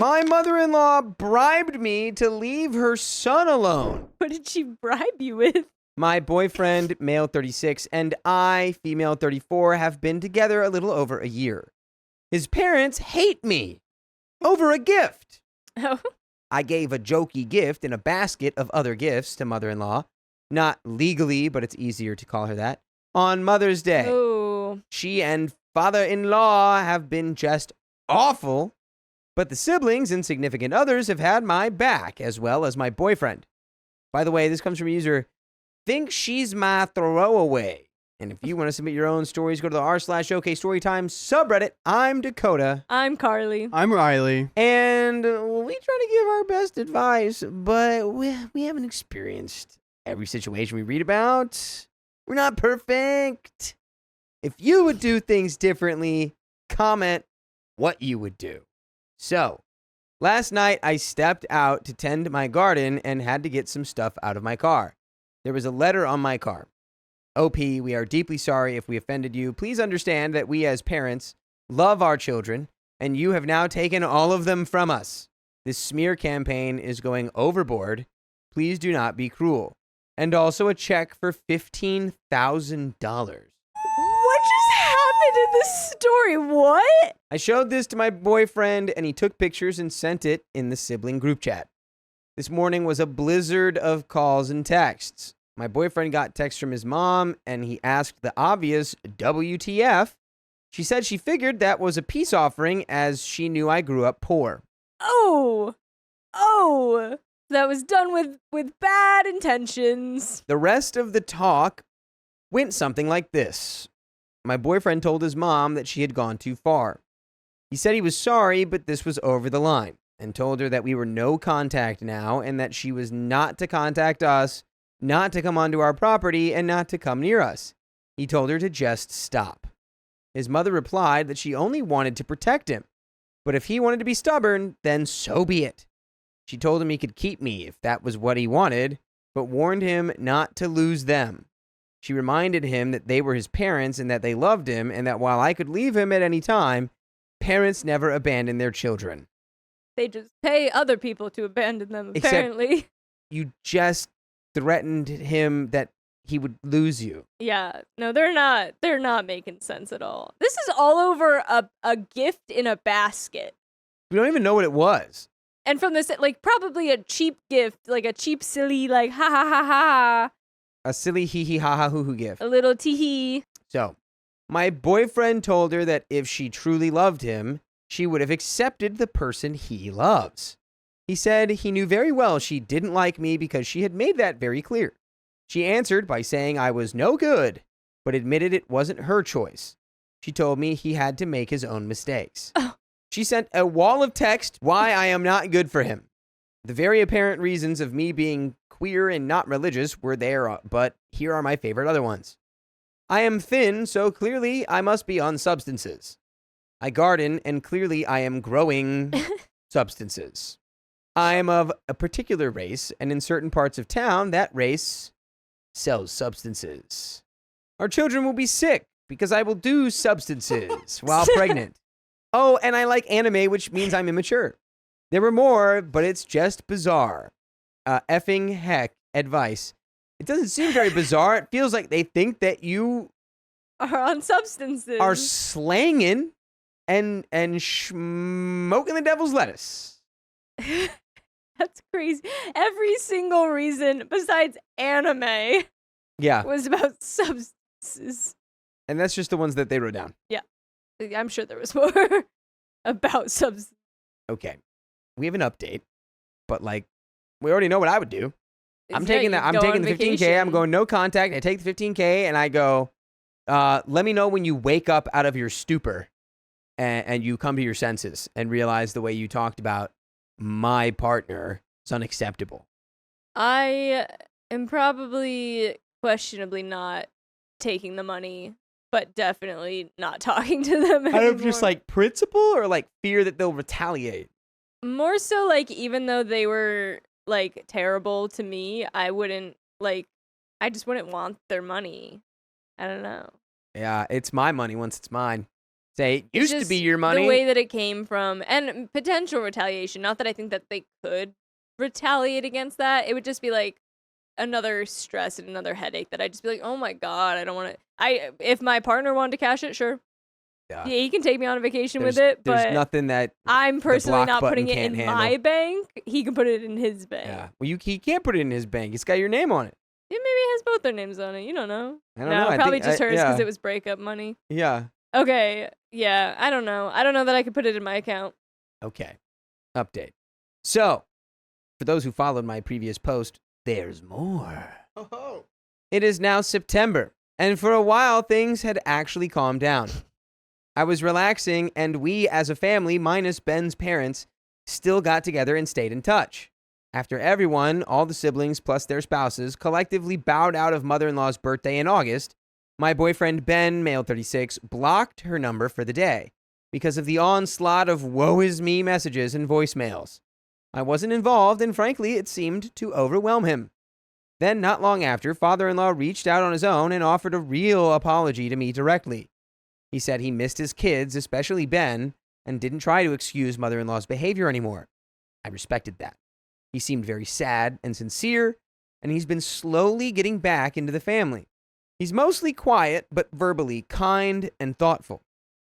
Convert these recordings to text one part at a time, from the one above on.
My mother-in-law bribed me to leave her son alone. What did she bribe you with? My boyfriend, male 36, and I, female 34, have been together a little over a year. His parents hate me over a gift. Oh. I gave a jokey gift in a basket of other gifts to mother-in-law. Not legally, but it's easier to call her that. On Mother's Day. Oh. She and father-in-law have been just awful, but the siblings and significant others have had my back, as well as my boyfriend. By the way, this comes from a user, Think She's My Throwaway. And if you want to submit your own stories, go to the r/OK Storytime subreddit. I'm Dakota. I'm Carly. I'm Riley. And we try to give our best advice, but we haven't experienced every situation we read about. We're not perfect. If you would do things differently, comment what you would do. So, last night I stepped out to tend my garden and had to get some stuff out of my car. There was a letter on my car. OP, we are deeply sorry if we offended you. Please understand that we as parents love our children, and you have now taken all of them from us. This smear campaign is going overboard. Please do not be cruel. And also a check for $15,000. What just happened in this story? What? I showed this to my boyfriend, and he took pictures and sent it in the sibling group chat. This morning was a blizzard of calls and texts. My boyfriend got texts from his mom, and he asked the obvious WTF. She said she figured that was a peace offering as she knew I grew up poor. Oh. That was done with bad intentions. The rest of the talk went something like this. My boyfriend told his mom that she had gone too far. He said he was sorry, but this was over the line, and told her that we were no contact now and that she was not to contact us, not to come onto our property, and not to come near us. He told her to just stop. His mother replied that she only wanted to protect him, but if he wanted to be stubborn, then so be it. She told him he could keep me if that was what he wanted, but warned him not to lose them. She reminded him that they were his parents and that they loved him, and that while I could leave him at any time, parents never abandon their children. They just pay other people to abandon them, apparently. Except you just threatened him that he would lose you. Yeah. No, they're not making sense at all. This is all over a gift in a basket. We don't even know what it was. And from this, like, probably a cheap gift, like a cheap, silly, like, ha ha ha ha. A silly hee hee ha ha hoo hoo gift. A little tee-hee. So, my boyfriend told her that if she truly loved him, she would have accepted the person he loves. He said he knew very well she didn't like me because she had made that very clear. She answered by saying I was no good, but admitted it wasn't her choice. She told me he had to make his own mistakes. Oh. She sent a wall of text why I am not good for him. The very apparent reasons of me being queer and not religious were there, but here are my favorite other ones. I am thin, so clearly I must be on substances. I garden, and clearly I am growing substances. I am of a particular race, and in certain parts of town, that race sells substances. Our children will be sick because I will do substances while pregnant. Oh, and I like anime, which means I'm immature. There were more, but it's just bizarre. Effing heck advice. It doesn't seem very bizarre. It feels like they think that you Are on substances. are slanging and smoking the devil's lettuce. That's crazy. Every single reason besides anime Yeah, was about substances. and that's just the ones that they wrote down. I'm sure there was more about substances. Okay, we have an update, but like, we already know what I would do. I'm taking the 15K. I'm going no contact. I take the 15K and I go, let me know when you wake up out of your stupor and you come to your senses and realize the way you talked about my partner is unacceptable. I am probably questionably not taking the money, but definitely not talking to them anymore. Out of just like principle or like fear that they'll retaliate? More so like even though they were like terrible to me, I just wouldn't want their money. I don't know. Yeah, it's my money once it's mine. Say, it used to just be your money. The way that it came from, and potential retaliation. Not that I think that they could retaliate against that. It would just be like another stress and another headache that I'd just be like, oh my God, I don't want to. If my partner wanted to cash it, sure. Yeah, he can take me on a vacation with it, but there's nothing that I'm personally not putting it in handle. my bank. He can put it in his bank. Yeah. Well, he can't put it in his bank. It's got your name on it. Yeah, maybe it has both their names on it. You don't know. I don't know. Probably just hers because it was breakup money. Yeah. Okay. Yeah. I don't know. I don't know that I could put it in my account. Okay. Update. So, for those who followed my previous post, there's more. Oh. It is now September, and for a while, things had actually calmed down. I was relaxing, and we, as a family, minus Ben's parents, still got together and stayed in touch. After everyone, all the siblings plus their spouses, collectively bowed out of mother-in-law's birthday in August, my boyfriend Ben, male 36, blocked her number for the day because of the onslaught of woe is me messages and voicemails. I wasn't involved, and frankly, it seemed to overwhelm him. Then, not long after, father-in-law reached out on his own and offered a real apology to me directly. He said he missed his kids, especially Ben, and didn't try to excuse mother-in-law's behavior anymore. I respected that. He seemed very sad and sincere, and he's been slowly getting back into the family. He's mostly quiet, but verbally kind and thoughtful.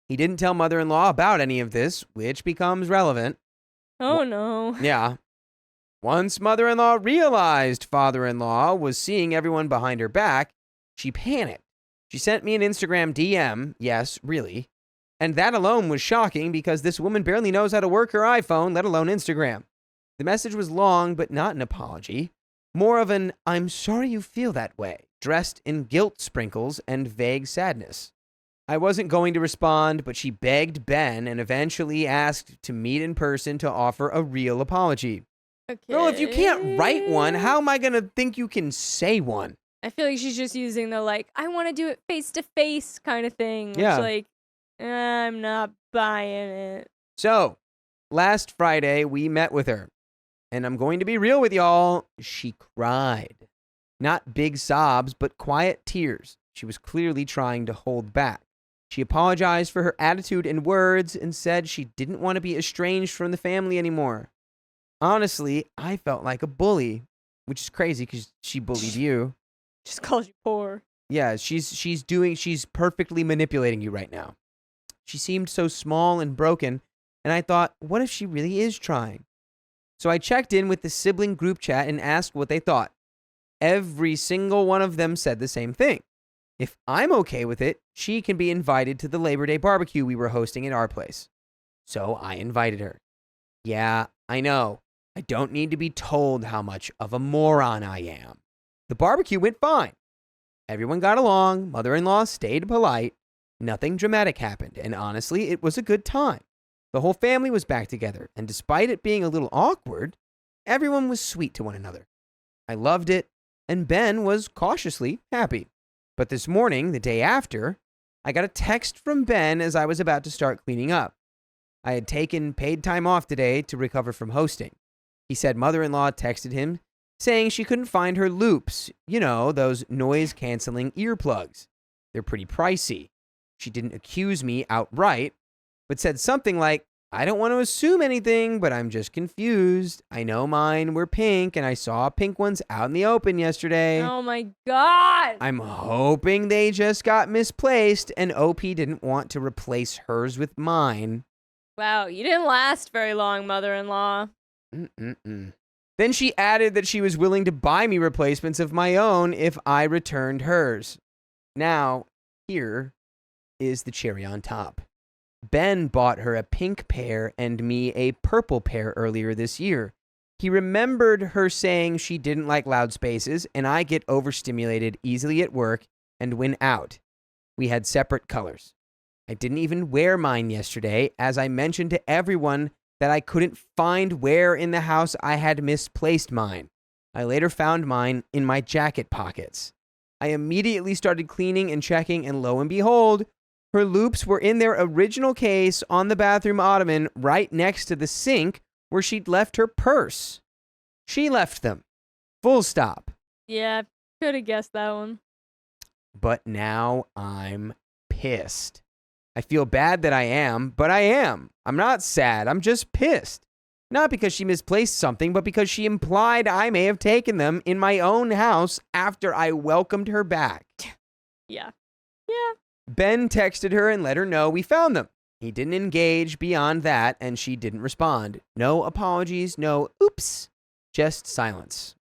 He didn't tell mother-in-law about any of this, which becomes relevant. Oh, no. Yeah. Once mother-in-law realized father-in-law was seeing everyone behind her back, she panicked. She sent me an Instagram DM, yes, really, and that alone was shocking because this woman barely knows how to work her iPhone, let alone Instagram. The message was long, but not an apology. More of an, I'm sorry you feel that way, dressed in guilt sprinkles and vague sadness. I wasn't going to respond, but she begged Ben and eventually asked to meet in person to offer a real apology. Okay. Girl, if you can't write one, how am I going to think you can say one? I feel like she's just using the, like, I want to do it face-to-face kind of thing. Which, Yeah. like, I'm not buying it. So, last Friday, we met with her. And I'm going to be real with y'all, she cried. Not big sobs, but quiet tears. She was clearly trying to hold back. She apologized for her attitude and words and said she didn't want to be estranged from the family anymore. Honestly, I felt like a bully, which is crazy because she bullied you. Just calls you poor. Yeah, she's perfectly manipulating you right now. She seemed so small and broken, and I thought, what if she really is trying? So I checked in with the sibling group chat and asked what they thought. Every single one of them said the same thing. If I'm okay with it, she can be invited to the Labor Day barbecue we were hosting at our place. So I invited her. Yeah, I know. I don't need to be told how much of a moron I am. The barbecue went fine. Everyone got along, mother-in-law stayed polite, nothing dramatic happened, and honestly, it was a good time. The whole family was back together, and despite it being a little awkward, everyone was sweet to one another. I loved it, and Ben was cautiously happy. But this morning, the day after, I got a text from Ben as I was about to start cleaning up. I had taken paid time off today to recover from hosting. He said mother-in-law texted him saying she couldn't find her loops, you know, those noise-canceling earplugs. They're pretty pricey. She didn't accuse me outright, but said something like, I don't want to assume anything, but I'm just confused. I know mine were pink, and I saw pink ones out in the open yesterday. Oh my God. I'm hoping they just got misplaced, and OP didn't want to replace hers with mine. Wow, you didn't last very long, mother-in-law. Then she added that she was willing to buy me replacements of my own if I returned hers. Now, here is the cherry on top. Ben bought her a pink pair and me a purple pair earlier this year. He remembered her saying she didn't like loud spaces, and I get overstimulated easily at work and when out. We had separate colors. I didn't even wear mine yesterday, as I mentioned to everyone that I couldn't find where in the house I had misplaced mine. I later found mine in my jacket pockets. I immediately started cleaning and checking, and lo and behold, her loops were in their original case on the bathroom ottoman right next to the sink where she'd left her purse. She left them. Full stop. Yeah, could have guessed that one. But now I'm pissed. I feel bad that I am, but I am. I'm not sad. I'm just pissed. Not because she misplaced something, but because she implied I may have taken them in my own house after I welcomed her back. Yeah. Ben texted her and let her know we found them. He didn't engage beyond that, and she didn't respond. No apologies, no oops, just silence.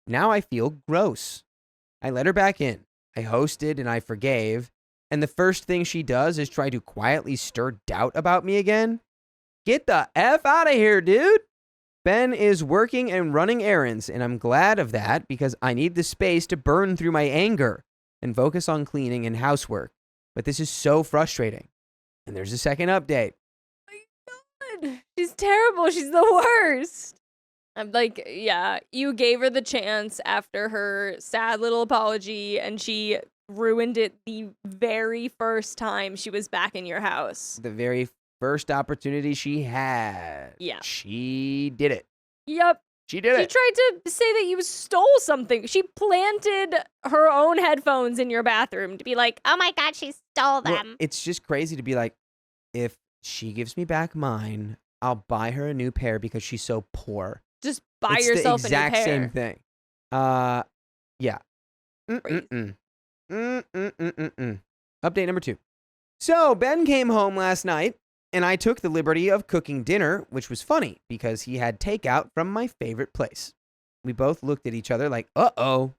Now I feel gross. I let her back in. I hosted and I forgave, and the first thing she does is try to quietly stir doubt about me again. Get the F out of here, dude. Ben is working and running errands, and I'm glad of that because I need the space to burn through my anger and focus on cleaning and housework. But this is so frustrating. And there's a second update. Oh my God. She's terrible. She's the worst. I'm like, yeah, you gave her the chance after her sad little apology, and she ruined it the very first time she was back in your house. The very first opportunity she had. Yeah. She did it. Yep. She did She it. tried to say that you stole something. She planted her own headphones in your bathroom to be like, oh my God, she stole them. Well, it's just crazy to be like, if she gives me back mine, I'll buy her a new pair because she's so poor. Just buy It's yourself the a new exact pair. same thing. Yeah. Update number 2. So Ben came home last night, and I took the liberty of cooking dinner, which was funny because he had takeout from my favorite place. We both looked at each other like, uh-oh.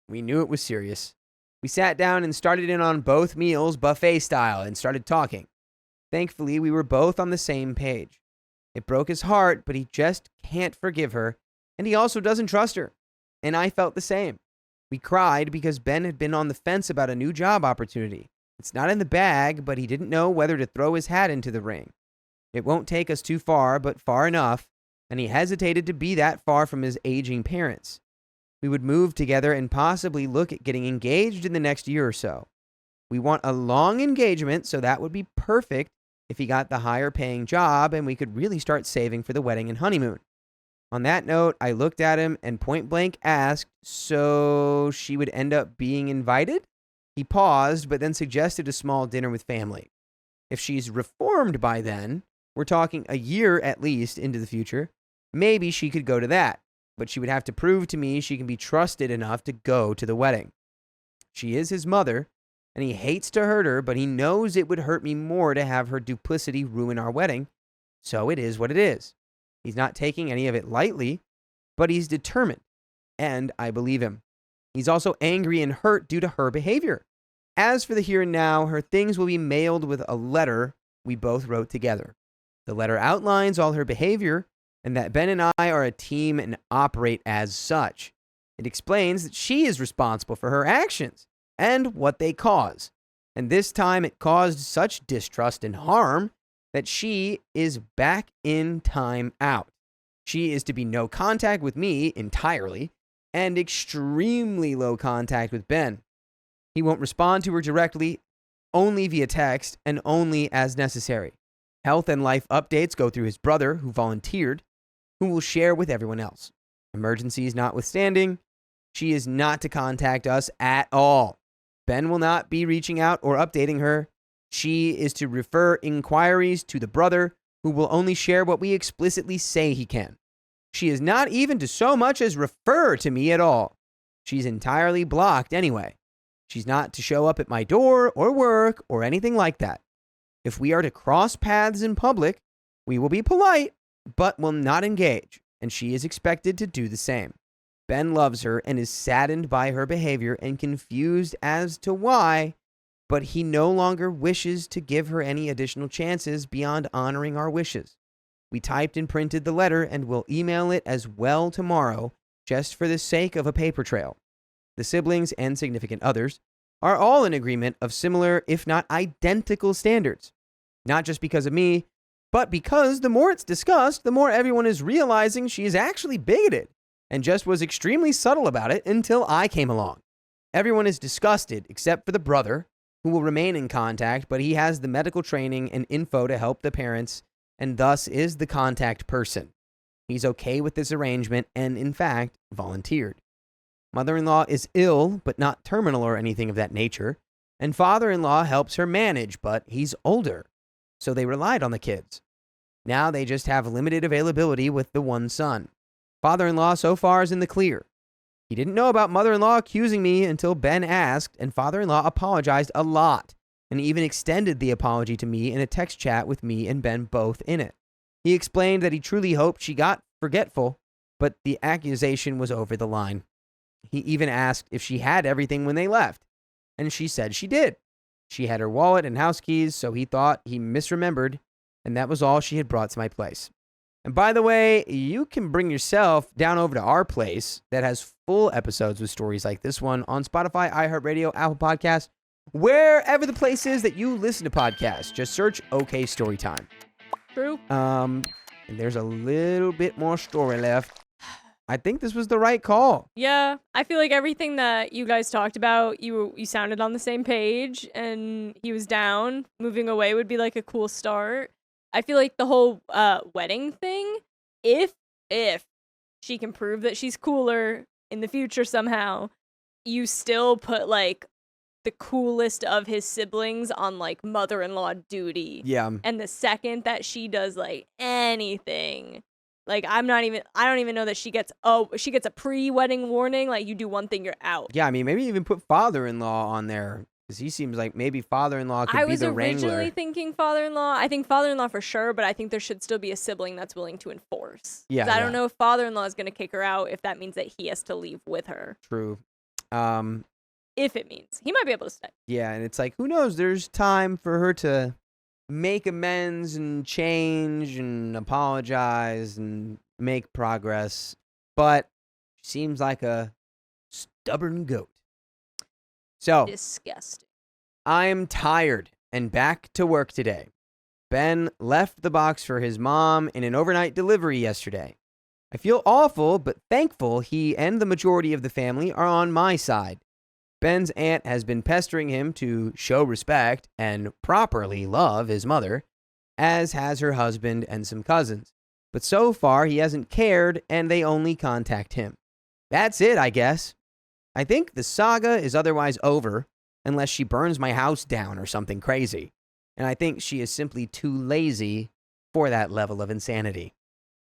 We knew it was serious. We sat down and started in on both meals buffet style and started talking. Thankfully, we were both on the same page. It broke his heart, but he just can't forgive her, and he also doesn't trust her. And I felt the same. We cried because Ben had been on the fence about a new job opportunity. It's not in the bag, but he didn't know whether to throw his hat into the ring. It won't take us too far, but far enough, and he hesitated to be that far from his aging parents. We would move together and possibly look at getting engaged in the next year or so. We want a long engagement, so that would be perfect if he got the higher paying job and we could really start saving for the wedding and honeymoon. On that note, I looked at him and point blank asked, so she would end up being invited? He paused, but then suggested a small dinner with family. If she's reformed by then, we're talking a year at least into the future, maybe she could go to that, but she would have to prove to me she can be trusted enough to go to the wedding. She is his mother, and he hates to hurt her, but he knows it would hurt me more to have her duplicity ruin our wedding, so it is what it is. He's not taking any of it lightly, but he's determined, and I believe him. He's also angry and hurt due to her behavior. As for the here and now, her things will be mailed with a letter we both wrote together. The letter outlines all her behavior and that Ben and I are a team and operate as such. It explains that she is responsible for her actions and what they cause. And this time it caused such distrust and harm that she is back in time out. She is to be no contact with me entirely and extremely low contact with Ben. He won't respond to her directly, only via text and only as necessary. Health and life updates go through his brother, who volunteered, who will share with everyone else. Emergencies notwithstanding, she is not to contact us at all. Ben will not be reaching out or updating her. She is to refer inquiries to the brother, who will only share what we explicitly say he can. She is not even to so much as refer to me at all. She's entirely blocked anyway. She's not to show up at my door or work or anything like that. If we are to cross paths in public, we will be polite, but will not engage, and she is expected to do the same. Ben loves her and is saddened by her behavior and confused as to why, but he no longer wishes to give her any additional chances beyond honoring our wishes. We typed and printed the letter and will email it as well tomorrow, just for the sake of a paper trail. The siblings and significant others are all in agreement of similar, if not identical standards. Not just because of me, but because the more it's discussed, the more everyone is realizing she is actually bigoted and just was extremely subtle about it until I came along. Everyone is disgusted except for the brother, who will remain in contact, but he has the medical training and info to help the parents and thus is the contact person. He's okay with this arrangement and, in fact, volunteered. Mother-in-law is ill, but not terminal or anything of that nature, and father-in-law helps her manage, but he's older, so they relied on the kids. Now they just have limited availability with the one son. Father-in-law so far is in the clear. He didn't know about mother-in-law accusing me until Ben asked, and father-in-law apologized a lot and even extended the apology to me in a text chat with me and Ben both in it. He explained that he truly hoped she got forgetful, but the accusation was over the line. He even asked if she had everything when they left, and she said she did. She had her wallet and house keys, so he thought he misremembered, and that was all she had brought to my place. And by the way, you can bring yourself down over to our place that has full episodes with stories like this one on Spotify, iHeartRadio, Apple Podcasts, wherever the place is that you listen to podcasts. Just search OK Storytime. True. And there's a little bit more story left. I think this was the right call. Yeah, I feel like everything that you guys talked about, you sounded on the same page, and he was down. Moving away would be like a cool start. I feel like the whole wedding thing, if she can prove that she's cooler in the future somehow, you still put like the coolest of his siblings on like mother-in-law duty. Yeah. And the second that she does like anything, like I don't even know that she gets a pre-wedding warning. Like you do one thing, you're out. Yeah, I mean, maybe even put father-in-law on there, because he seems like maybe father-in-law could be the wrangler. I was originally thinking father-in-law. I think father-in-law for sure, but I think there should still be a sibling that's willing to enforce. Yeah, I don't know if father-in-law is going to kick her out if that means that he has to leave with her. True. If it means. He might be able to stay. Yeah, and it's like, who knows? There's time for her to make amends and change and apologize and make progress. But she seems like a stubborn goat. So, Disgusting. I am tired and back to work today. Ben left the box for his mom in an overnight delivery yesterday. I feel awful, but thankful he and the majority of the family are on my side. Ben's aunt has been pestering him to show respect and properly love his mother, as has her husband and some cousins. But so far, he hasn't cared, and they only contact him. That's it, I guess. I think the saga is otherwise over, unless she burns my house down or something crazy. And I think she is simply too lazy for that level of insanity.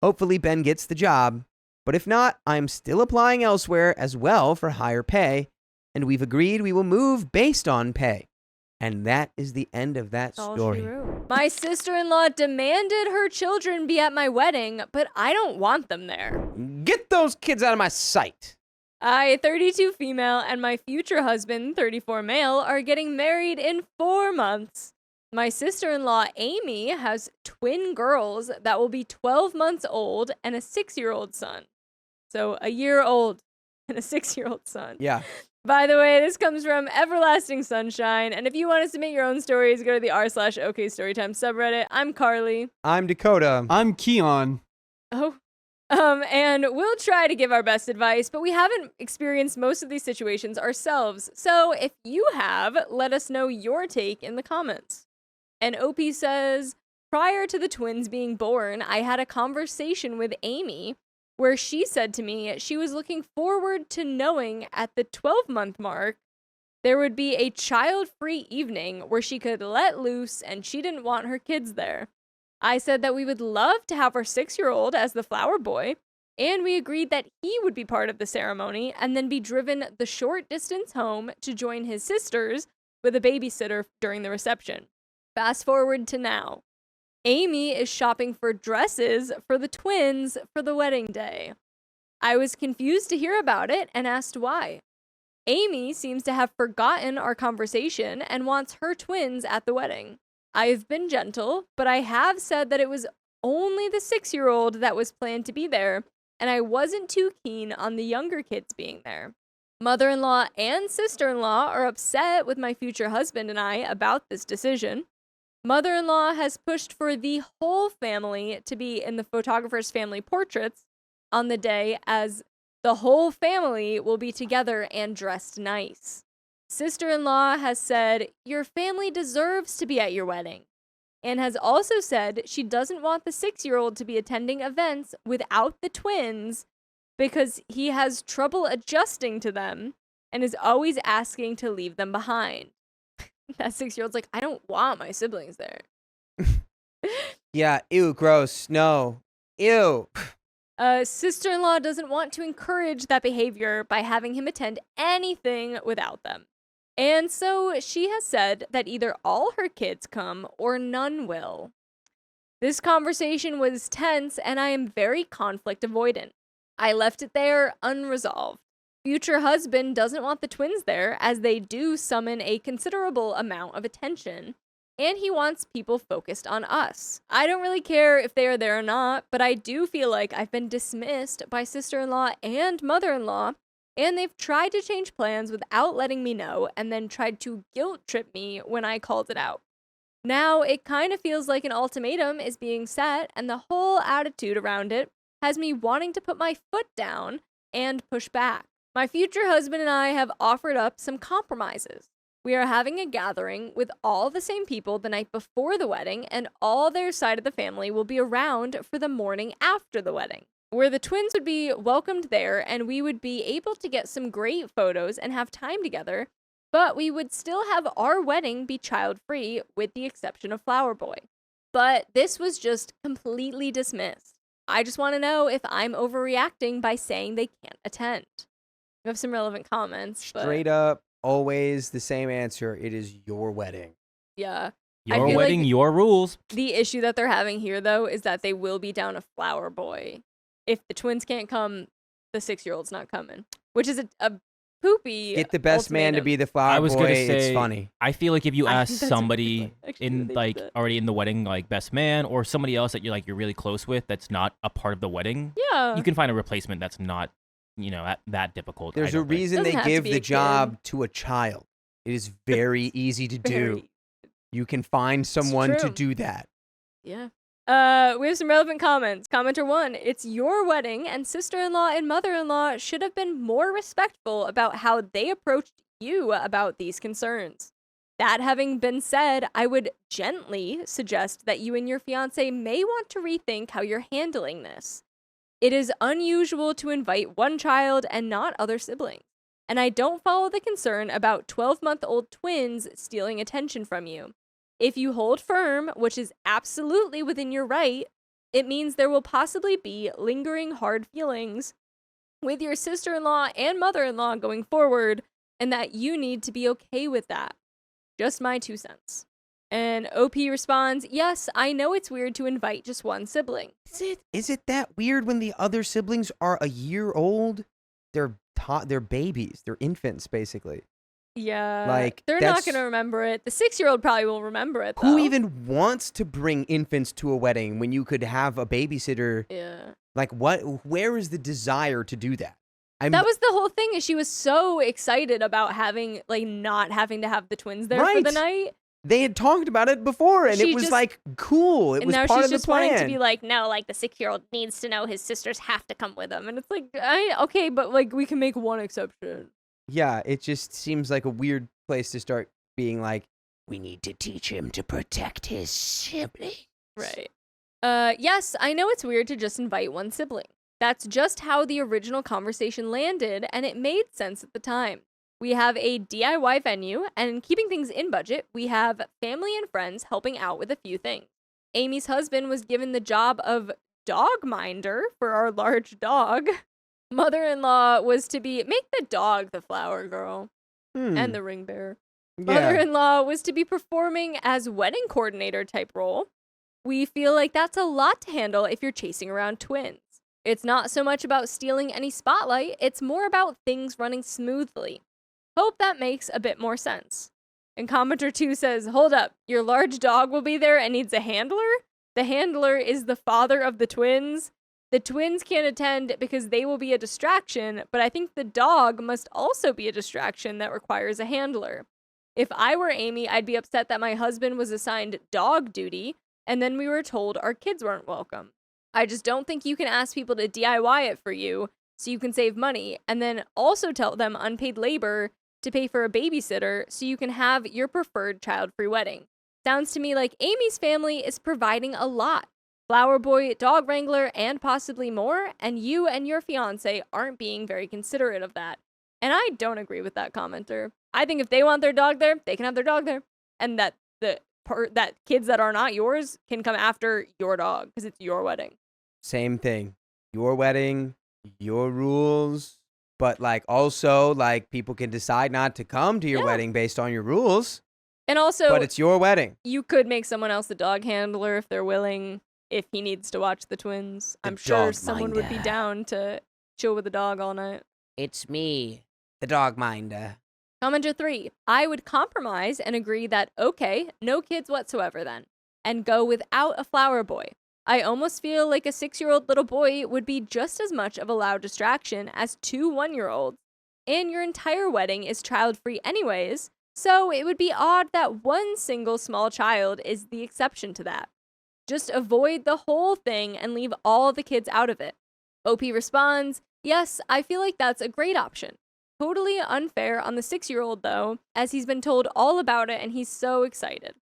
Hopefully Ben gets the job, but if not, I'm still applying elsewhere as well for higher pay, and we've agreed we will move based on pay. And that is the end of that story. My sister-in-law demanded her children be at my wedding, but I don't want them there. Get those kids out of my sight. I, 32 female, and my future husband, 34 male, are getting married in 4 months. My sister-in-law, Amy, has twin girls that will be 12 months old and a 6-year-old son. So a year old and a 6-year-old son. Yeah. By the way, this comes from Everlasting Sunshine. And if you want to submit your own stories, go to the r/OK Storytime subreddit. I'm Carly. I'm Dakota. I'm Keon. Oh. And we'll try to give our best advice, but we haven't experienced most of these situations ourselves. So if you have, let us know your take in the comments. And OP says, prior to the twins being born, I had a conversation with Amy where she said to me she was looking forward to knowing at the 12-month mark there would be a child-free evening where she could let loose and she didn't want her kids there. I said that we would love to have our 6-year-old as the flower boy, and we agreed that he would be part of the ceremony and then be driven the short distance home to join his sisters with a babysitter during the reception. Fast forward to now. Amy is shopping for dresses for the twins for the wedding day. I was confused to hear about it and asked why. Amy seems to have forgotten our conversation and wants her twins at the wedding. I've been gentle, but I have said that it was only the 6-year-old that was planned to be there, and I wasn't too keen on the younger kids being there. Mother-in-law and sister-in-law are upset with my future husband and I about this decision. Mother-in-law has pushed for the whole family to be in the photographer's family portraits on the day, as the whole family will be together and dressed nice. Sister-in-law has said, your family deserves to be at your wedding, and has also said she doesn't want the 6-year-old to be attending events without the twins because he has trouble adjusting to them and is always asking to leave them behind. That 6-year-old's like, I don't want my siblings there. Yeah, ew, gross. No. Ew. Sister-in-law doesn't want to encourage that behavior by having him attend anything without them. And so she has said that either all her kids come or none will. This conversation was tense, and I am very conflict avoidant. I left it there unresolved. Future husband doesn't want the twins there, as they do summon a considerable amount of attention, and he wants people focused on us. I don't really care if they are there or not, but I do feel like I've been dismissed by sister-in-law and mother-in-law, and they've tried to change plans without letting me know, and then tried to guilt trip me when I called it out. Now, it kind of feels like an ultimatum is being set, and the whole attitude around it has me wanting to put my foot down and push back. My future husband and I have offered up some compromises. We are having a gathering with all the same people the night before the wedding, and all their side of the family will be around for the morning after the wedding, where the twins would be welcomed there, and we would be able to get some great photos and have time together, but we would still have our wedding be child-free with the exception of Flower Boy. But this was just completely dismissed. I just want to know if I'm overreacting by saying they can't attend. We have some relevant comments. Straight up, always the same answer. It is your wedding. Yeah. Your wedding, like your rules. The issue that they're having here, though, is that they will be down a Flower Boy. If the twins can't come, the 6-year-old's not coming. Which is a poopy Get the best man to be the flower boy. I was gonna say, it's funny. I feel like if you ask somebody in like already in the wedding, like best man, or somebody else that you're really close with, that's not a part of the wedding, yeah, you can find a replacement that's not, that difficult. There's a reason they give the job to a child. It is very easy to do. You can find someone to do that. Yeah. We have some relevant comments. Commenter 1, it's your wedding, and sister-in-law and mother-in-law should have been more respectful about how they approached you about these concerns. That having been said, I would gently suggest that you and your fiance may want to rethink how you're handling this. It is unusual to invite one child and not other siblings, and I don't follow the concern about 12-month-old twins stealing attention from you. If you hold firm, which is absolutely within your right, it means there will possibly be lingering hard feelings with your sister-in-law and mother-in-law going forward, and that you need to be okay with that. Just my 2 cents. And OP responds, yes, I know it's weird to invite just one sibling. Is it that weird when the other siblings are a year old? They're babies. They're infants, basically. Yeah, like they're not going to remember it. The 6-year-old probably will remember it, though. Who even wants to bring infants to a wedding when you could have a babysitter? Yeah. Like, where is the desire to do that? That was the whole thing, is she was so excited about having, not having to have the twins there for the night. They had talked about it before, and it was, cool. It was part of the plan. And now she's just wanting to be like, no, the 6-year-old needs to know his sisters have to come with him. And it's like, okay, but, we can make one exception. Yeah, it just seems like a weird place to start being like, we need to teach him to protect his sibling. Right. Yes, I know it's weird to just invite one sibling. That's just how the original conversation landed, and it made sense at the time. We have a DIY venue, and keeping things in budget, we have family and friends helping out with a few things. Amy's husband was given the job of dog minder for our large dog. Mother-in-law was to make the dog the flower girl and the ring bearer. Yeah. Mother-in-law was to be performing as wedding coordinator type role. We feel like that's a lot to handle if you're chasing around twins. It's not so much about stealing any spotlight, it's more about things running smoothly. Hope that makes a bit more sense. And commenter 2 says, hold up, your large dog will be there and needs a handler? The handler is the father of the twins. The twins can't attend because they will be a distraction, but I think the dog must also be a distraction that requires a handler. If I were Amy, I'd be upset that my husband was assigned dog duty, and then we were told our kids weren't welcome. I just don't think you can ask people to DIY it for you so you can save money, and then also tell them unpaid labor to pay for a babysitter so you can have your preferred child-free wedding. Sounds to me like Amy's family is providing a lot. Flower boy, dog wrangler, and possibly more, and you and your fiance aren't being very considerate of that. And I don't agree with that commenter. I think if they want their dog there, they can have their dog there. and that that kids that are not yours can come after your dog because it's your wedding. Same thing. Your wedding, your rules. But like also like people can decide not to come to your wedding based on your rules. And also, but it's your wedding. You could make someone else the dog handler if they're willing, if he needs to watch the twins. I'm sure someone would be down to chill with the dog all night. It's me, the dog minder. Commenter 3, I would compromise and agree that, okay, no kids whatsoever then, and go without a flower boy. I almost feel like a 6-year-old little boy would be just as much of a loud distraction as 2 1-year-olds, and your entire wedding is child-free anyways, so it would be odd that one single small child is the exception to that. Just avoid the whole thing and leave all the kids out of it. OP responds, yes, I feel like that's a great option. Totally unfair on the 6-year-old though, as he's been told all about it and he's so excited.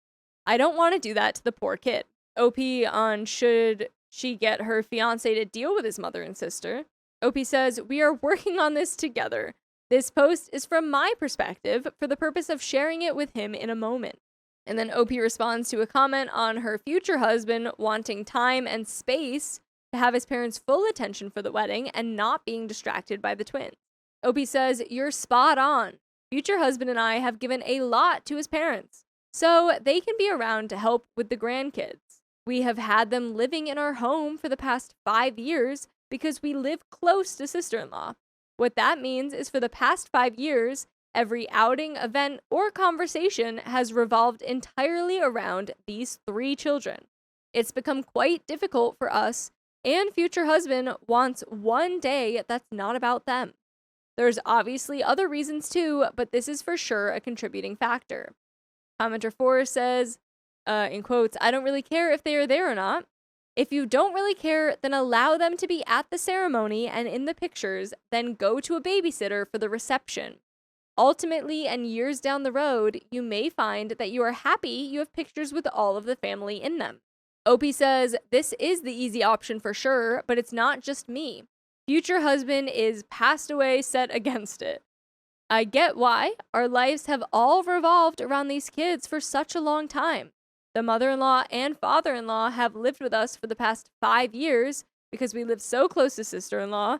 I don't want to do that to the poor kid. OP on should she get her fiancé to deal with his mother and sister. OP says, we are working on this together. This post is from my perspective for the purpose of sharing it with him in a moment. And then OP responds to a comment on her future husband wanting time and space to have his parents' full attention for the wedding and not being distracted by the twins. OP says, you're spot on. Future husband and I have given a lot to his parents, so they can be around to help with the grandkids. We have had them living in our home for the past 5 years because we live close to sister-in-law. What that means is for the past 5 years, every outing, event, or conversation has revolved entirely around these 3 children. It's become quite difficult for us, and future husband wants one day that's not about them. There's obviously other reasons too, but this is for sure a contributing factor. Commenter 4 says, in quotes, I don't really care if they are there or not. If you don't really care, then allow them to be at the ceremony and in the pictures, then go to a babysitter for the reception. Ultimately, and years down the road, you may find that you are happy you have pictures with all of the family in them. OP says, this is the easy option for sure, but it's not just me. Future husband is passed away set against it. I get why. Our lives have all revolved around these kids for such a long time. The mother-in-law and father-in-law have lived with us for the past 5 years because we live so close to sister-in-law,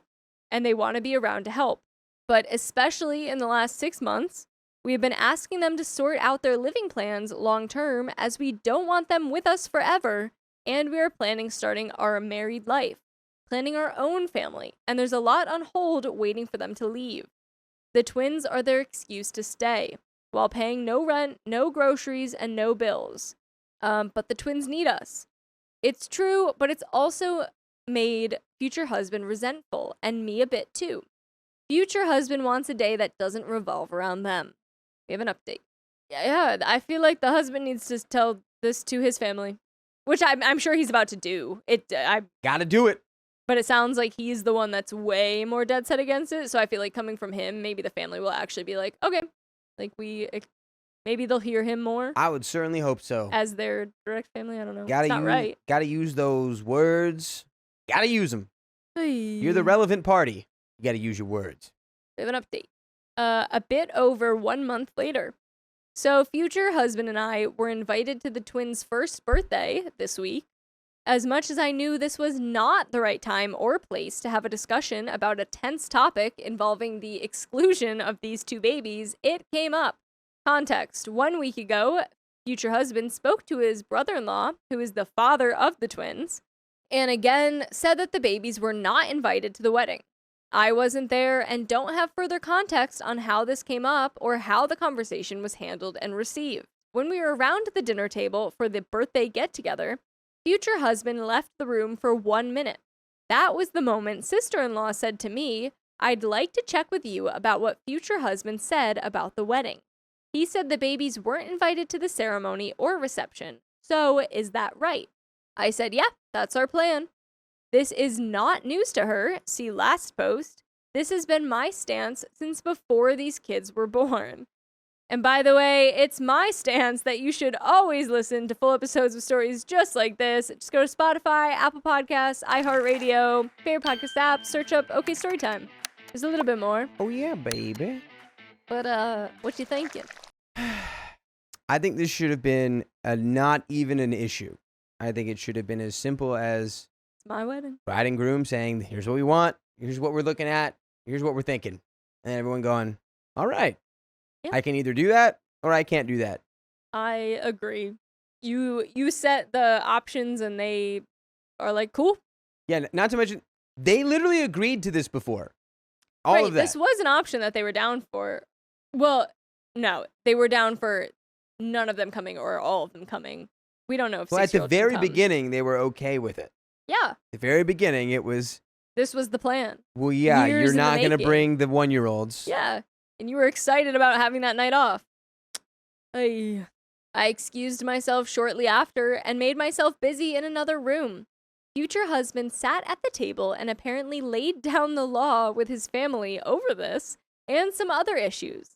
and they want to be around to help. But especially in the last 6 months, we have been asking them to sort out their living plans long-term as we don't want them with us forever, and we are planning starting our married life, planning our own family, and there's a lot on hold waiting for them to leave. The twins are their excuse to stay, while paying no rent, no groceries, and no bills. But the twins need us. It's true, but it's also made future husband resentful, and me a bit too. Future husband wants a day that doesn't revolve around them. We have an update. Yeah, I feel like the husband needs to tell this to his family, which I'm sure he's about to do. I gotta do it. But it sounds like he's the one that's way more dead set against it. So I feel like coming from him, maybe the family will actually be like, okay, like maybe they'll hear him more. I would certainly hope so. As their direct family, I don't know. It's not right. Gotta use those words. Gotta use them. You're the relevant party. You gotta use your words. We have an update. A bit over 1 month later. So future husband and I were invited to the twins' first birthday this week. As much as I knew this was not the right time or place to have a discussion about a tense topic involving the exclusion of these 2 babies, it came up. Context: 1 week ago, future husband spoke to his brother-in-law, who is the father of the twins, and again said that the babies were not invited to the wedding. I wasn't there and don't have further context on how this came up or how the conversation was handled and received. When we were around the dinner table for the birthday get-together, future husband left the room for 1 minute. That was the moment sister-in-law said to me, I'd like to check with you about what future husband said about the wedding. He said the babies weren't invited to the ceremony or reception. So, is that right? I said, yeah, that's our plan. This is not news to her. See last post. This has been my stance since before these kids were born. And by the way, it's my stance that you should always listen to full episodes of stories just like this. Just go to Spotify, Apple Podcasts, iHeartRadio, favorite podcast app, search up OK Storytime. There's a little bit more. Oh yeah, baby. But what you thinking? I think this should have been not even an issue. I think it should have been as simple as It's my wedding. bride and groom saying, here's what we want, here's what we're looking at, here's what we're thinking. And everyone going, all right, Yeah. I can either do that or I can't do that. I agree. You set the options and they are like, cool. Yeah, not to mention, they literally agreed to this before. All right, of that. this was an option that they were down for. Well, no, they were down for none of them coming or all of them coming. We don't know if Well, at the 6-year-olds can very come. beginning, they were okay with it. Yeah, The very beginning, it was, this was the plan. well, yeah, Years you're in the not going to making. bring the 1-year-olds. Yeah, and you were excited about having that night off. I excused myself shortly after and made myself busy in another room. Future husband sat at the table and apparently laid down the law with his family over this and some other issues.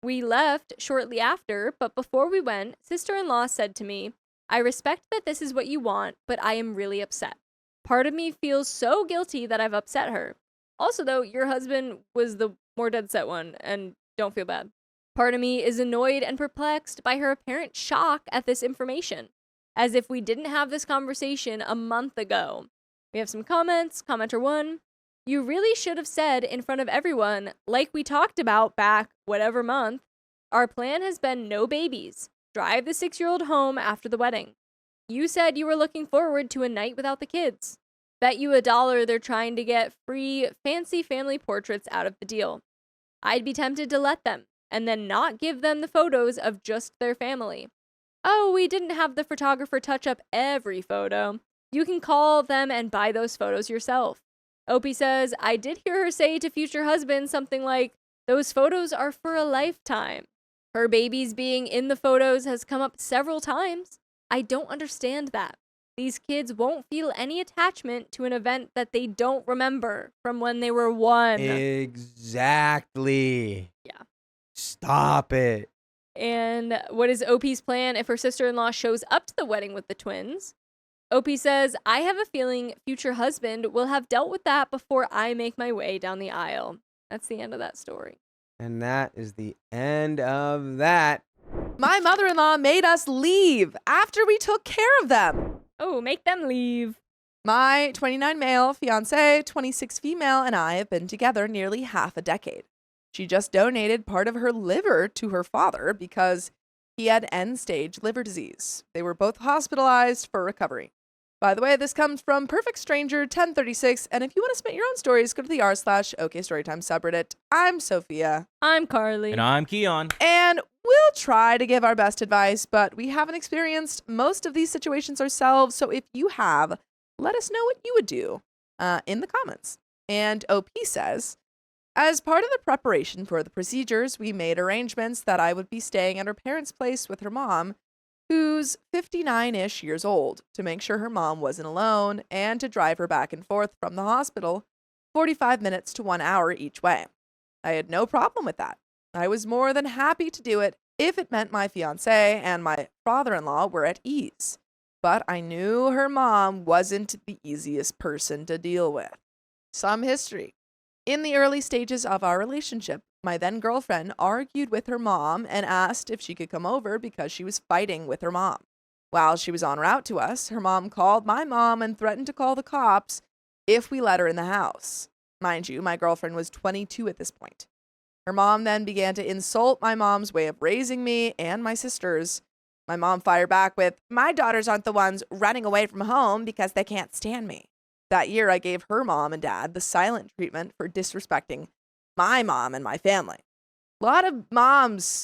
We left shortly after, but before we went, sister-in-law said to me, I respect that this is what you want, but I am really upset. Part of me feels so guilty that I've upset her. Also, though, your husband was the more dead set one, and don't feel bad. Part of me is annoyed and perplexed by her apparent shock at this information, as if we didn't have this conversation a month ago. We have some comments. Commenter 1, you really should have said in front of everyone, like we talked about back whatever month, our plan has been no babies. Drive the 6-year-old home after the wedding. You said you were looking forward to a night without the kids. Bet you $1 they're trying to get free fancy family portraits out of the deal. I'd be tempted to let them, and then not give them the photos of just their family. Oh, we didn't have the photographer touch up every photo. You can call them and buy those photos yourself. Opie says, I did hear her say to future husband something like, those photos are for a lifetime. Her babies being in the photos has come up several times. I don't understand that. These kids won't feel any attachment to an event that they don't remember from when they were 1. Exactly. Yeah. Stop it. And what is OP's plan if her sister-in-law shows up to the wedding with the twins? OP says, I have a feeling future husband will have dealt with that before I make my way down the aisle. That's the end of that story. And that is the end of that. My mother-in-law made us leave after we took care of them. Oh, make them leave. My 29 male fiance, 26 female, and I have been together nearly half a decade. She just donated part of her liver to her father because he had end-stage liver disease. They were both hospitalized for recovery. By the way, this comes from Perfect Stranger 1036, and if you want to submit your own stories, go to the r/OKStorytime subreddit. I'm Sophia. I'm Carly. And I'm Keon. And we'll try to give our best advice, but we haven't experienced most of these situations ourselves, so if you have, let us know what you would do in the comments. And OP says, as part of the preparation for the procedures, we made arrangements that I would be staying at her parents' place with her mom, who's 59-ish years old, to make sure her mom wasn't alone and to drive her back and forth from the hospital 45 minutes to 1 hour each way. I had no problem with that. I was more than happy to do it if it meant my fiancé and my father-in-law were at ease. But I knew her mom wasn't the easiest person to deal with. Some history. In the early stages of our relationship, my then girlfriend argued with her mom and asked if she could come over because she was fighting with her mom. While she was en route to us, her mom called my mom and threatened to call the cops if we let her in the house. Mind you, my girlfriend was 22 at this point. Her mom then began to insult my mom's way of raising me and my sisters. My mom fired back with, my daughters aren't the ones running away from home because they can't stand me. That year, I gave her mom and dad the silent treatment for disrespecting my mom and my family. A lot of moms.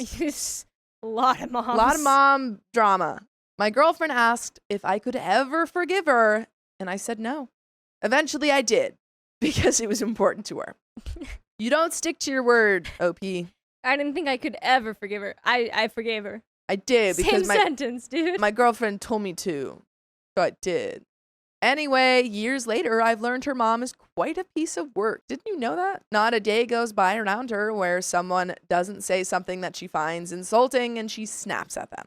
A lot of moms. A lot of mom drama. My girlfriend asked if I could ever forgive her, and I said no. Eventually, I did, because it was important to her. You don't stick to your word, OP. I didn't think I could ever forgive her. I forgave her. I did, because Same sentence, dude. my girlfriend told me to, so I did. Anyway, years later, I've learned her mom is quite a piece of work. Didn't you know that? Not a day goes by around her where someone doesn't say something that she finds insulting and she snaps at them.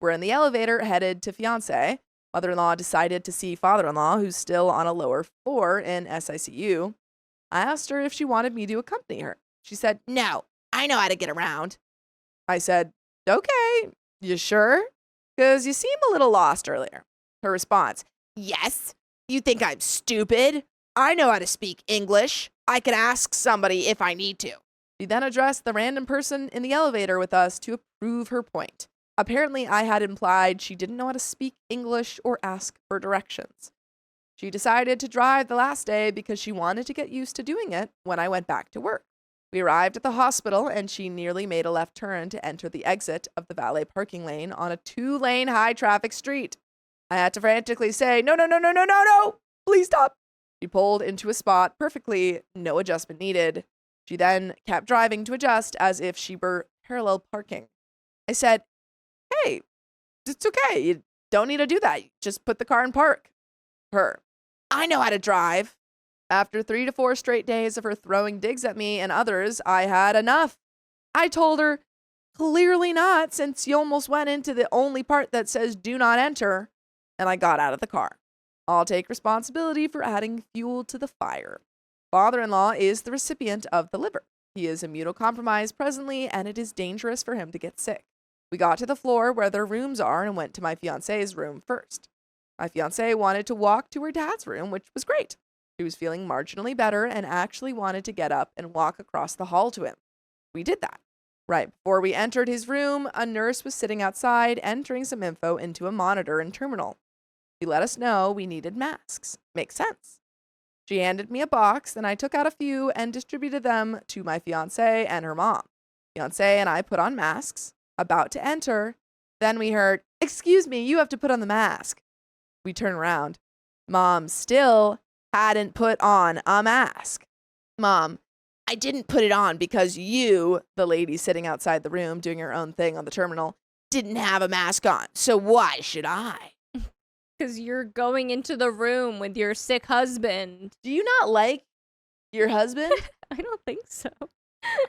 We're in the elevator headed to fiancé. Mother-in-law decided to see father-in-law, who's still on a lower floor in SICU. I asked her if she wanted me to accompany her. She said, no, I know how to get around. I said, okay, You sure? Because you seem a little lost earlier. Her response, yes. You think I'm stupid? I know how to speak English. I can ask somebody if I need to. She then addressed the random person in the elevator with us to prove her point. Apparently, I had implied she didn't know how to speak English or ask for directions. She decided to drive the last day because she wanted to get used to doing it when I went back to work. We arrived at the hospital and she nearly made a left turn to enter the exit of the valet parking lane on a 2-lane high-traffic street. I had to frantically say, no, please stop. She pulled into a spot perfectly, no adjustment needed. She then kept driving to adjust as if she were parallel parking. I said, hey, it's okay. You don't need to do that. Just put the car in park. Her, I know how to drive. After 3 to 4 straight days of her throwing digs at me and others, I had enough. I told her, clearly not, since you almost went into the only part that says do not enter, and I got out of the car. I'll take responsibility for adding fuel to the fire. Father-in-law is the recipient of the liver. He is immunocompromised presently, and it is dangerous for him to get sick. We got to the floor where their rooms are and went to my fiance's room first. My fiance wanted to walk to her dad's room, which was great. She was feeling marginally better and actually wanted to get up and walk across the hall to him. We did that. Right before we entered his room, a nurse was sitting outside entering some info into a monitor and terminal. She let us know we needed masks. Makes sense. She handed me a box, and I took out a few and distributed them to my fiance and her mom. Fiance and I put on masks, about to enter. Then we heard, excuse me, you have to put on the mask. We turn around. Mom still hadn't put on a mask. Mom, I didn't put it on because you, the lady sitting outside the room doing her own thing on the terminal, didn't have a mask on. So why should I? Because you're going into the room with your sick husband. Do you not like your husband? I don't think so.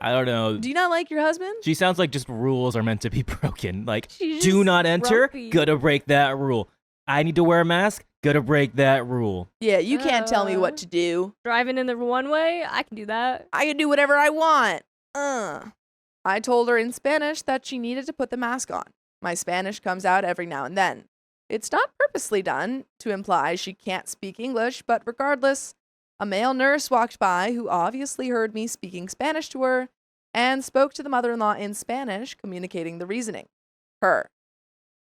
I don't know. Do you not like your husband? She sounds like just rules are meant to be broken. Like, She's do just not enter, grumpy. gotta break that rule. I need to wear a mask, gotta break that rule. Yeah, you can't tell me what to do. Driving in the one way, I can do that. I can do whatever I want. I told her in Spanish that she needed to put the mask on. My Spanish comes out every now and then. It's not purposely done to imply she can't speak English, but regardless, a male nurse walked by who obviously heard me speaking Spanish to her and spoke to the mother-in-law in Spanish, communicating the reasoning. Her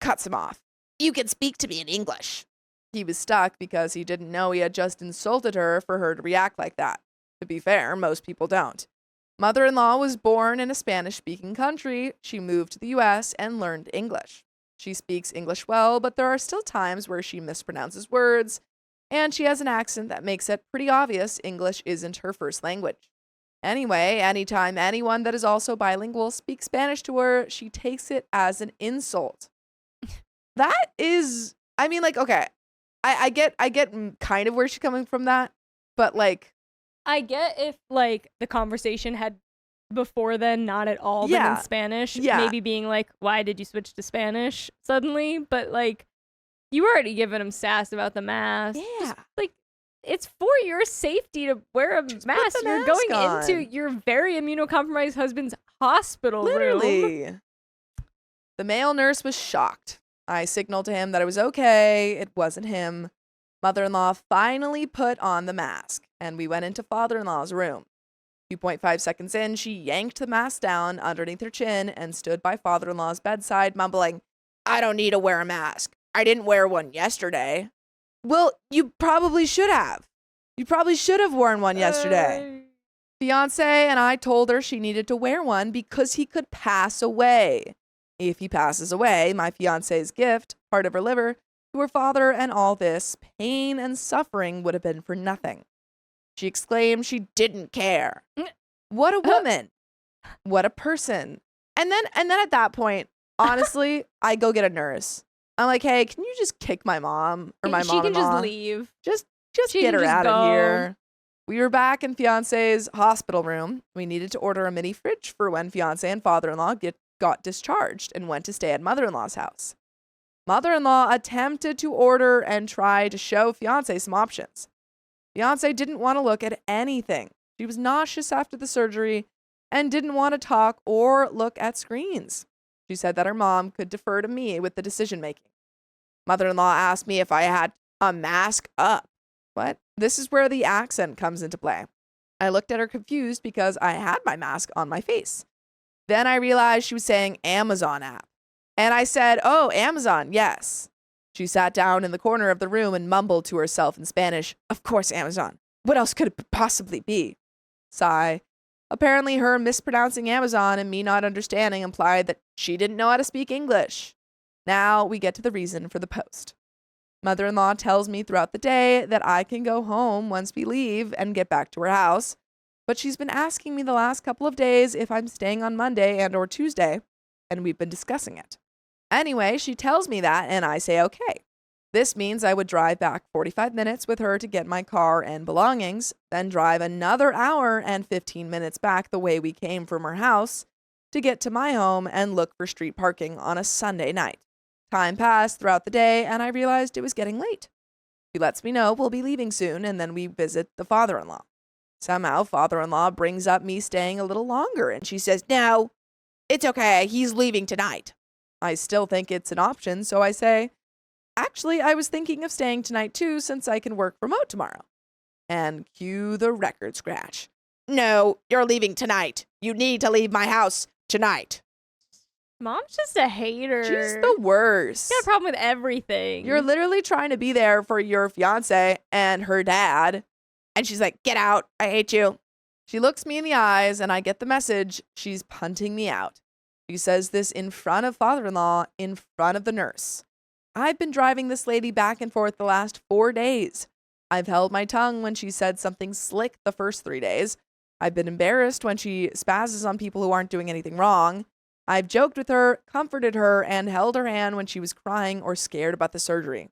cuts him off. You can speak to me in English. He was stuck because he didn't know he had just insulted her for her to react like that. To be fair, most people don't. Mother-in-law was born in a Spanish-speaking country. She moved to the US and learned English. She speaks English well, but there are still times where she mispronounces words, and she has an accent that makes it pretty obvious English isn't her first language. Anyway, anytime anyone that is also bilingual speaks Spanish to her, she takes it as an insult. That is, I mean, like, okay, I get kind of where she's coming from that, but like, I get if like the conversation had before then not at all been in Spanish. Yeah. Maybe being like, why did you switch to Spanish suddenly? But like, you were already giving him sass about the mask. Yeah. Just, like, it's for your safety to wear a mask. the You're mask going on. into your very immunocompromised husband's hospital room. Literally. The male nurse was shocked. I signaled to him that it was okay. It wasn't him. Mother-in-law finally put on the mask, and we went into father-in-law's room. 2.5 seconds in, she yanked the mask down underneath her chin and stood by father-in-law's bedside, mumbling, I don't need to wear a mask. I didn't wear one yesterday. Well, you probably should have. You probably should have worn one yesterday. Fiance and I told her she needed to wear one because he could pass away. If he passes away, my fiance's gift, part of her liver, to her father and all this pain and suffering would have been for nothing. She exclaimed she didn't care. What a woman. What a person. And then at that point, honestly, I go get a nurse. I'm like, hey, can you just kick my mom or my mom? She can just leave. Just She get can her just out go. of here. We were back in fiance's hospital room. We needed to order a mini fridge for when fiance and father-in-law got discharged and went to stay at mother-in-law's house. Mother-in-law attempted to order and try to show fiance some options. Fiance didn't want to look at anything. She was nauseous after the surgery and didn't want to talk or look at screens. She said that her mom could defer to me with the decision making. Mother-in-law asked me if I had a mask up. What? This is where the accent comes into play. I looked at her confused because I had my mask on my face. Then I realized she was saying Amazon app. And I said, oh, Amazon, yes. She sat down in the corner of the room and mumbled to herself in Spanish, of course, Amazon. What else could it possibly be? Sigh. Apparently her mispronouncing Amazon and me not understanding implied that she didn't know how to speak English. Now we get to the reason for the post. Mother-in-law tells me throughout the day that I can go home once we leave and get back to her house, but she's been asking me the last couple of days if I'm staying on Monday and or Tuesday, and we've been discussing it. Anyway, she tells me that, and I say okay. This means I would drive back 45 minutes with her to get my car and belongings, then drive another hour and 15 minutes back the way we came from her house to get to my home and look for street parking on a Sunday night. Time passed throughout the day, and I realized it was getting late. She lets me know we'll be leaving soon, and then we visit the father-in-law. Somehow, father-in-law brings up me staying a little longer, and she says, no, it's okay, he's leaving tonight. I still think it's an option, so I say, actually, I was thinking of staying tonight too, since I can work remote tomorrow. And cue the record scratch. No, you're leaving tonight. You need to leave my house tonight. Mom's just a hater. She's the worst. She's got a problem with everything. You're literally trying to be there for your fiance and her dad. And she's like, get out. I hate you. She looks me in the eyes and I get the message. She's punting me out. She says this in front of father-in-law, in front of the nurse. I've been driving this lady back and forth the last 4 days. I've held my tongue when she said something slick the first 3 days. I've been embarrassed when she spazzes on people who aren't doing anything wrong. I've joked with her, comforted her, and held her hand when she was crying or scared about the surgery.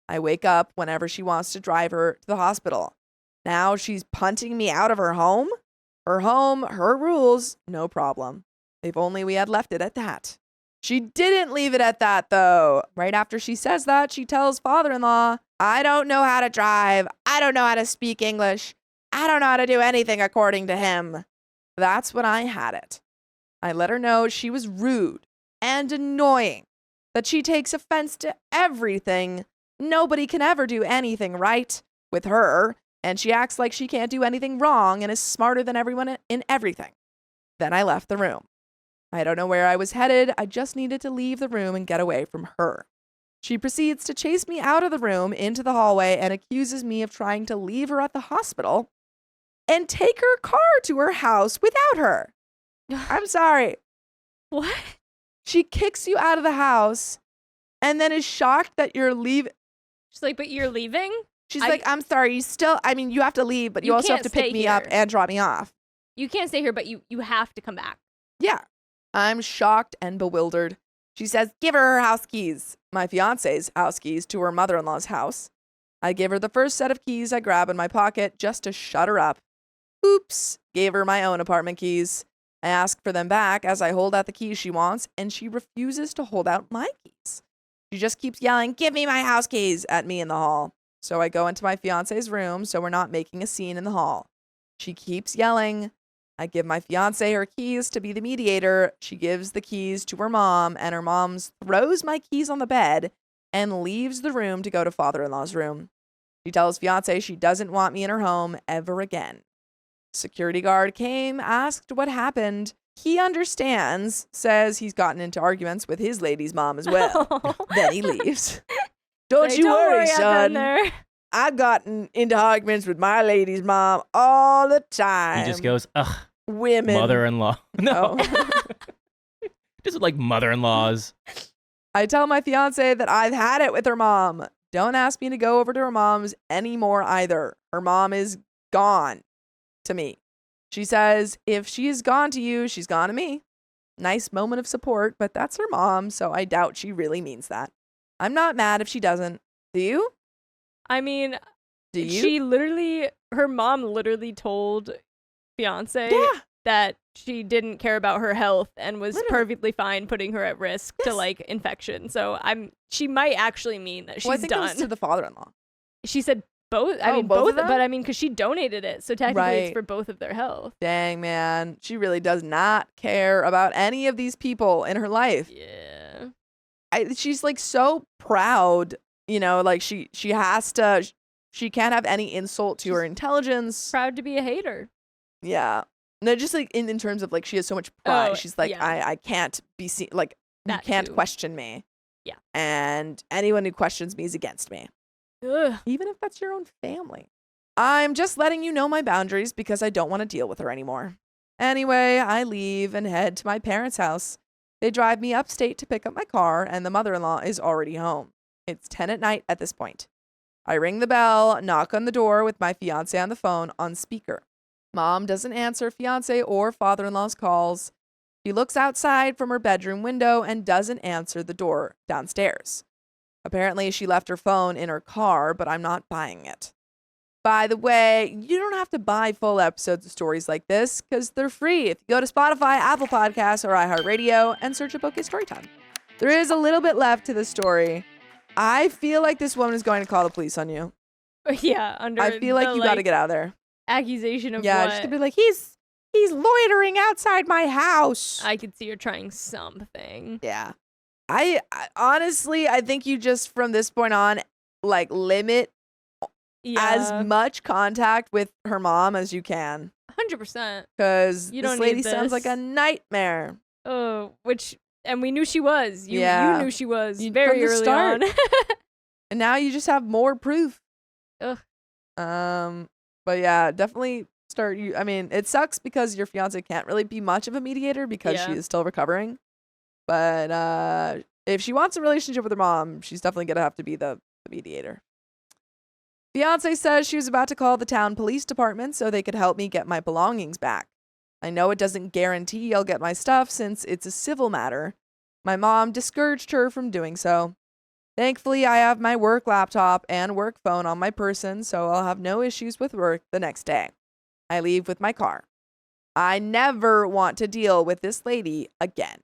I wake up whenever she wants to drive her to the hospital. Now she's punting me out of her home? Her home, her rules, no problem. If only we had left it at that. She didn't leave it at that, though. Right after she says that, she tells father-in-law, I don't know how to drive. I don't know how to speak English. I don't know how to do anything according to him. That's when I had it. I let her know she was rude and annoying, that she takes offense to everything. Nobody can ever do anything right with her, and she acts like she can't do anything wrong and is smarter than everyone in everything. Then I left the room. I don't know where I was headed. I just needed to leave the room and get away from her. She proceeds to chase me out of the room into the hallway and accuses me of trying to leave her at the hospital and take her car to her house without her. I'm sorry. What? She kicks you out of the house and then is shocked that you're leaving. She's like, but you're leaving? She's like, I'm sorry. You have to leave, but you also have to pick me up and drop me off. You can't stay here, but you have to come back. Yeah. I'm shocked and bewildered. She says, give her her house keys, my fiance's house keys, to her mother-in-law's house. I give her the first set of keys I grab in my pocket just to shut her up. Oops. Gave her my own apartment keys. I ask for them back as I hold out the keys she wants, and she refuses to hold out my keys. She just keeps yelling, give me my house keys, at me in the hall. So I go into my fiance's room so we're not making a scene in the hall. She keeps yelling. I give my fiance her keys to be the mediator. She gives the keys to her mom, and her mom throws my keys on the bed and leaves the room to go to father-in-law's room. She tells fiance she doesn't want me in her home ever again. Security guard came, asked what happened. He understands, says he's gotten into arguments with his lady's mom as well. Then he leaves. Don't you worry, son. I've gotten into arguments with my lady's mom all the time. He just goes, ugh. Women. Mother-in-law. No. Just like mother-in-laws. I tell my fiance that I've had it with her mom. Don't ask me to go over to her mom's anymore either. Her mom is gone to me. She says, if she's gone to you, she's gone to me. Nice moment of support, but that's her mom, so I doubt she really means that. I'm not mad if she doesn't. Do you? I mean, do you? Her mom literally told fiance Yeah. that she didn't care about her health and was perfectly fine putting her at risk to like infection. So she might actually mean that she's I think done. it was to the father-in-law. She said Both. I mean, both of both. them? But I mean, because she donated it, so technically Right. it's for both of their health. Dang, man. She really does not care about any of these people in her life. Yeah. She's like so proud, like she has to, she can't have any insult to her intelligence. Proud to be a hater. Yeah. No, just like in terms of like she has so much pride. Oh, She's like, yeah. I can't be seen, like you That can't too. question me. Yeah. And anyone who questions me is against me. Ugh. Even if that's your own family. I'm just letting you know my boundaries because I don't want to deal with her anymore. Anyway, I leave and head to my parents' house. They drive me upstate to pick up my car, and the mother-in-law is already home. It's 10 at night at this point. I ring the bell, knock on the door with my fiance on the phone on speaker. Mom doesn't answer fiance or father-in-law's calls. She looks outside from her bedroom window and doesn't answer the door downstairs. Apparently, she left her phone in her car, but I'm not buying it. By the way, you don't have to buy full episodes of stories like this because they're free if you go to Spotify, Apple Podcasts, or iHeartRadio and search up OK Storytime. There is a little bit left to the story. I feel like this woman is going to call the police on you. Yeah. Under I feel like the, you got to get out of there. accusation of Yeah, what? just to be like, he's loitering outside my house. I could see her trying something. Yeah. I honestly, I think you just from this point on, like, limit Yeah. as much contact with her mom as you can. 100%. Because You this don't lady need sounds like this. a nightmare. Oh, and we knew she was. You Yeah. knew she was From very the early start. on. And now you just have more proof. Ugh. But yeah, definitely start you. I mean, it sucks because your fiance can't really be much of a mediator because she Yeah. is still recovering. But if she wants a relationship with her mom, she's definitely gonna have to be the mediator. Fiance says she was about to call the town police department so they could help me get my belongings back. I know it doesn't guarantee I'll get my stuff since it's a civil matter. My mom discouraged her from doing so. Thankfully, I have my work laptop and work phone on my person, so I'll have no issues with work the next day. I leave with my car. I never want to deal with this lady again.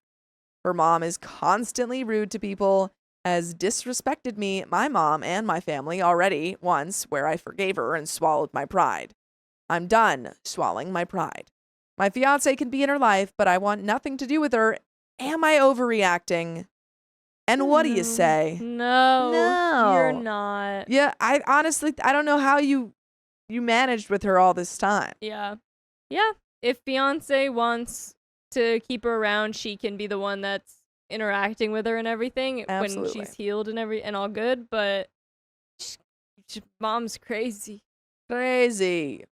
Her mom is constantly rude to people, has disrespected me, my mom, and my family already once, where I forgave her and swallowed my pride. I'm done swallowing my pride. My fiance can be in her life, but I want nothing to do with her. Am I overreacting? And what do you say? No. You're No. not. Yeah, I honestly, I don't know how you managed with her all this time. Yeah. Yeah. If Beyonce wants to keep her around, she can be the one that's interacting with her and everything when Absolutely. she's healed and all good, but mom's crazy. Crazy.